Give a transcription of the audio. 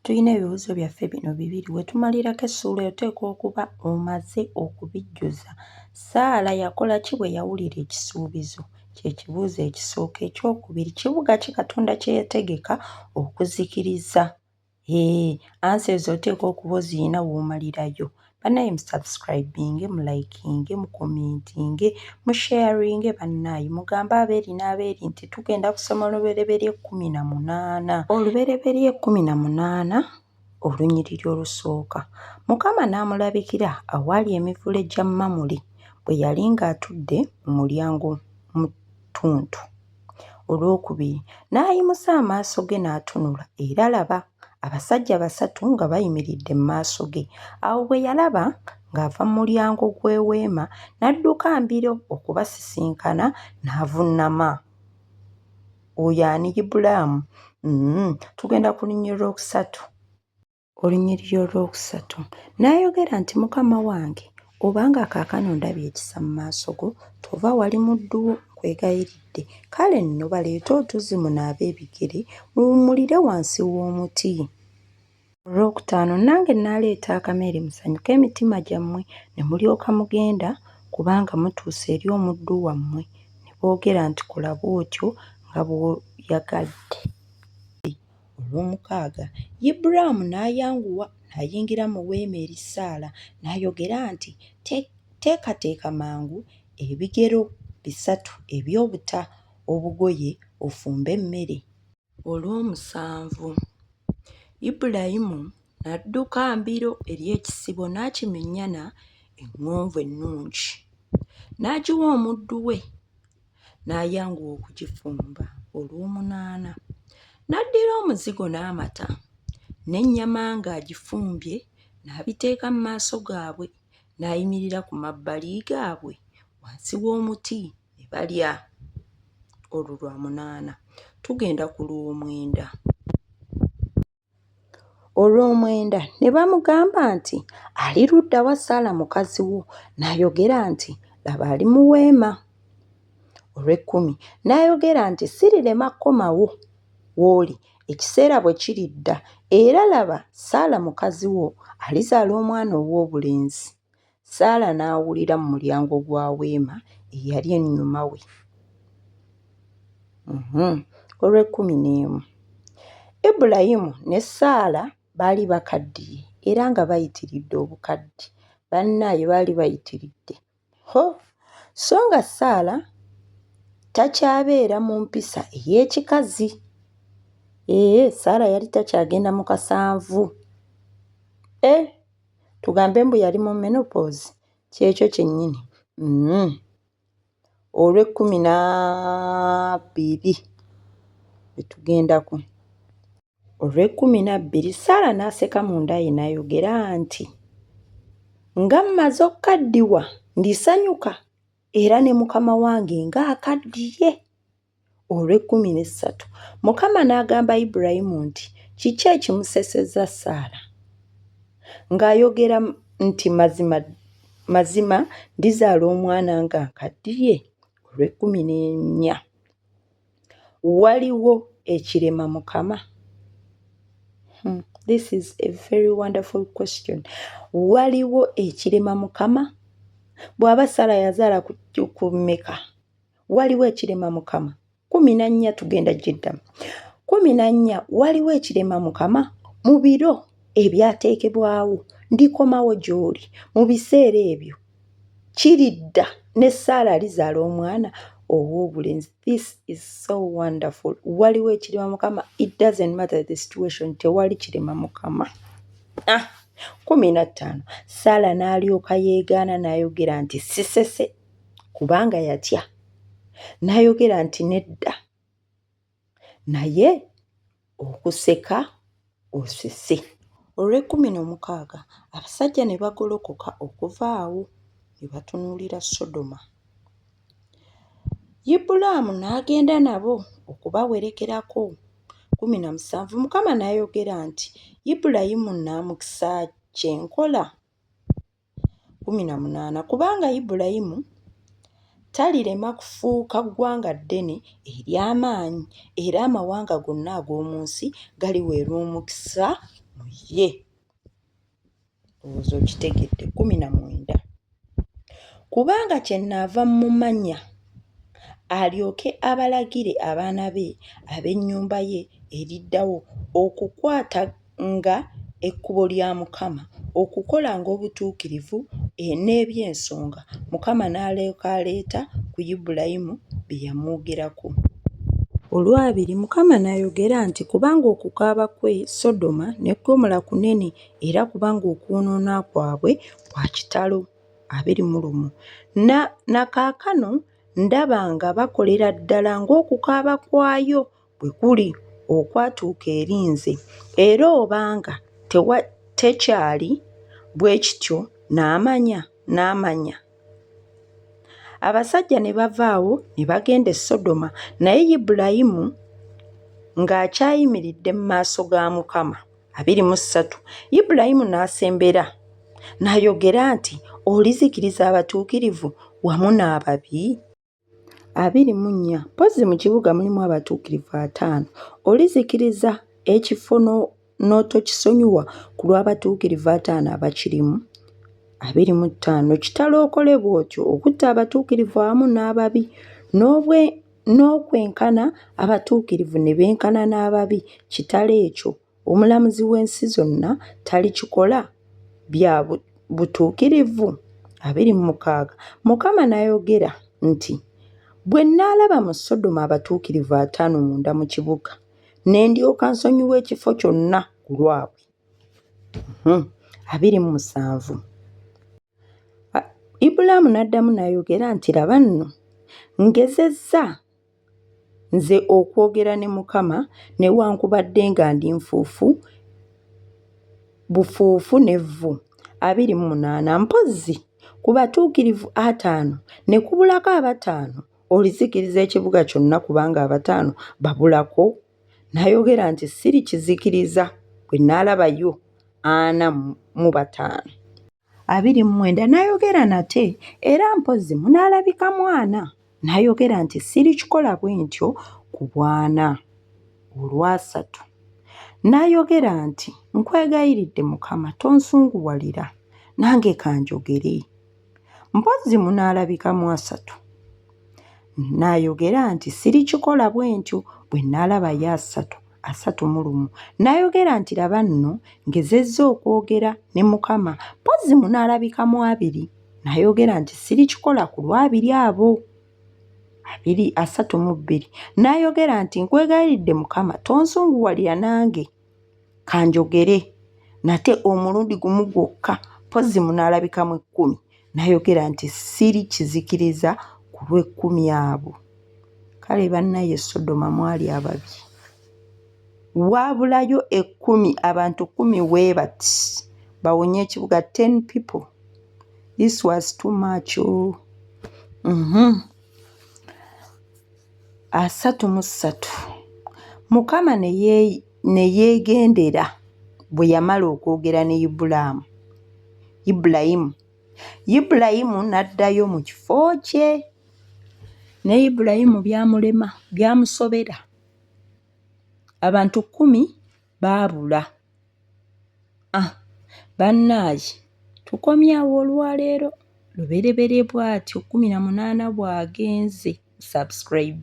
Tulina ebibuuzo byaffe bino bibiri. We tumalirako essuula oteekwa okuba omaze okubijjuza. Saala yakola ki bwe yawulira ekisuubizo? Kye kibuuzo ekisooka. Ekyokubiri, kibuga ki Katonda kye yategeka okuzikiriza? Answers oteekwa okuba oziyina w'omalirayo. Bannaye musubscribinge, mulayikinge, mukomentinge, musharinge bannaye. Mugambe abeeri n'abeeri nti tugenda kusoma olubereberye 18. Olubereberye 18 olunyiriri olusooka. Mukama n'amulabikira awaali emivule gya Mamule bwe yali ng'atudde mu mulyango mu ttuntu. Olwokubiri, n'ayimusa amaaso ge n'atunula era laba abasajja 3 nga bayimiridde mu maaso ge. Awo bwe yalaba ng'ava mu mulyango gw'eweema n'adduka mbiro okubasisinkana n'avunnama. Oyo ani Ibulaamu? Tugenda ku lunyiriri olwokusatu. Olunyiriri olwokusatu. N'ayogera nti Mukama wange, obanga kaakano ndabye ekisa mu maaso go, tova wali muddu wo nkwegayiridde. Kale nno baleete otuzzi munaabe ebigere, muwummulire wansi w'omuti. Olwokutaano, nange nnaaleeta akamere musanyuke emitima gyammwe ne mulyoka mugenda kubanga mutuuse eri omuddu wammwe. Ne boogera nti kola bw'otyo nga bw'oyagadde. Olw'omukaaga, Ibulaamu n'ayanguwa n'ayingira mu weema eri Saala n'ayogera nti teekateeka mangu ebigero 3 eby'obuta obugoye ofumbe emmere. Olw'omusanvu, Ibulayimu n'adduka mbiro eri ekisibo n'akima ennyana eŋŋonvu ennungi. N'agiwa omuddu we n'ayanguwa okugifumba. Olw'omunaana, n'addira omuzigo n'amata n'ennyama ng'agifumbye n'abiteeka mu maaso gaabwe. N'ayimirira ku mabbali gaabwe wansi w'omuti ne balya. Olwo lwa 8. Tugenda ku lw'omwenda. Olw'omwenda ne bamugamba nti ali ludda wa Saala mukazi wo? N'ayogera nti laba ali mu weema. Olw'ekkumi, n'ayogera nti sirirema kkomawo w'oli ekiseera bwe kiridda, era laba Saala mukazi wo alizaala omwana ow'obulenzi. Saala n'awulira mu mulyango gwa weema eyali ennyuma we. Olw'ekkumi-n'emu, Ibulayimu ne Saala baali bakaddiye era nga bayitiridde obukadde. Bannaye baali bayitiridde. So nga Saala takyabeera mu mpisa ey'ekikazi. Saala yali takyagenda mu kasanvu. Tugambe mbu yali mu menopause, kyekyo kyennyini. Olw'ekkumi-na-bbiri bwe tugendako. Olw'ekkumi-na-bbiri, Saala n'aseka munda ye n'ayogera nti nga mmaze okukaddiwa ndisanyuka era ne mukama wange ng'akaddiye. Olw'ekkumi-n'essatu, Mukama n'agamba Ibulayimu nti kiki ekimusesezza Saala? Ng'ayogera nti mazima ndizaala omwana nga nkaddiye. Olw'ekkumi-n'ennya, waliwo ekirema Mukama? This is a very wonderful question. Waliwo ekirema Mukama? Bw'aba Saala yazaala ku mmeka? Waliwo ekirema Mukama? 14 tugenda giddamu. 14, waliwo ekirema Mukama? Mu biro ebyateekebwawo ndikomawo gy'oli. Mu biseera ebyo kiridda ne Saala alizaala omwana ow'obulenzi. This is so wonderful. Waliwo ekirema Mukama? It doesn't matter the situation. Tewali kirema Mukama. 15, Saala n'alyoka yeegaana n'ayogera nti sisese kubanga yatya. N'ayogera nti nedda, naye okuseka osese. Olw'ekkumi-n'omukaaga, abasajja ne bagolokoka okuva awo ne batunuulira Sodoma. Ibulaamu n'agenda nabo okubawerekerako. 17, Mukama n'ayogera nti Ibulayimu nnaamukisa kyenkola. 18, kubanga Ibulayimu talirema kufuuka ggwanga ddene ery'amaanyi era amawanga gonna ag'omu nsi galiweerwa omukisa mu ye. Olowooza okitegedde. 19. Kubanga kyenaava mumanya alyoke abalagire abaana be ab'ennyumba ye eriddawo okukwatanga ekkubo lya Mukama, okukolanga obutuukirivu n'eby'ensonga Mukama n'alyoka aleeta ku Ibulayimu bye yamwogerako. Olwabiri, Mukama n'ayogera nti kubanga okukaaba kwe Sodoma ne Ggomola kunene era kubanga okwonoona kwabwe kwa kitalo. 21. Na kaakano ndaba nga bakolera ddala ng'okukaaba kwayo bwe kuli okwatuuka eri nze, era obanga tekyali bwe kityo n'amanya. Abasajja ne bavaawo ne bagenda e Sodoma, naye Ibulayimu ng'akyayimiridde mu maaso ga Mukama. 23. Ibulayimu n'asembera n'ayogera nti olizikiriza abatuukirivu wamu n'ababi? 24. Mpozzi mu kibuga mulimu abatuukirivu 5. Olizikiriza ekifo n'otokisonyiwa ku lw'abatuukirivu 5 abakirimu? 25. Kitalo okole bw'otyo okutta abatuukirivu awamu n'ababi, n'okwenkana abatuukirivu ne benkana n'ababi. Kitalo ekyo omulamuzi w'ensi zonna talikikola bya butuukirivu? 26. Mukama n'ayogera nti bwe nnaalaba mu Sodoma abatuukirivu 5 munda mu kibuga, ne ndyoka nsonyiwa ekifo kyonna ku lwabwe. 27. Ibulaamu n'addamu n'ayogera nti laba nno ngezezza nze okwogera ne Mukama newankubadde nga ndi nfuufu, bufuufu n'evvu. 28. Mpozzi ku batuukirivu 5 ne kubulako 5, olizikiriza ekibuga kyonna kubanga 5 babulako? N'ayogera nti sirikizikiriza bwe nnaalabayo 45. 29. N'ayogera nate era mpozzi munaalabika 40. N'ayogera nti sirikikola bwe ntyo ku 40. Olwasatu n'ayogera nti nkwegayiridde Mukama tonsunguwalira nange kanjogere. Mpozzi munaalabika 30. N'ayogera nti sirikikola bwe ntyo bwe nnaalabayo 31. N'ayogera nti laba nno ngezezza okwogera ne Mukama. Mpozzi munaalabika 2. N'ayogera nti sirikikola ku lwabiri abo. 32. N'ayogera nti nkwegayiridde Mukama tonsunguwalira nange kanjogere nate omulundi gumu gwokka. Mpozzi munaalabika 10. N'ayogera nti sirikizikiriza ku lw'10 abo. Kale bannaye Sodoma mwali ababi, waabulayo 10, abantu 10 bwe bati bawonye ekibuga 10 people. This was too much. 33. Mukama ne yeegendera bwe yamala okwogera ne Ibulayimu n'addayo mu kifo kye. Ne Ibulayimu byamulema, byamusobera. Abantu 10 baabula. Bannaaye tukomyawo olwaleero. Lubereberye bw'atyo 18 bw'agenze. Subscribe.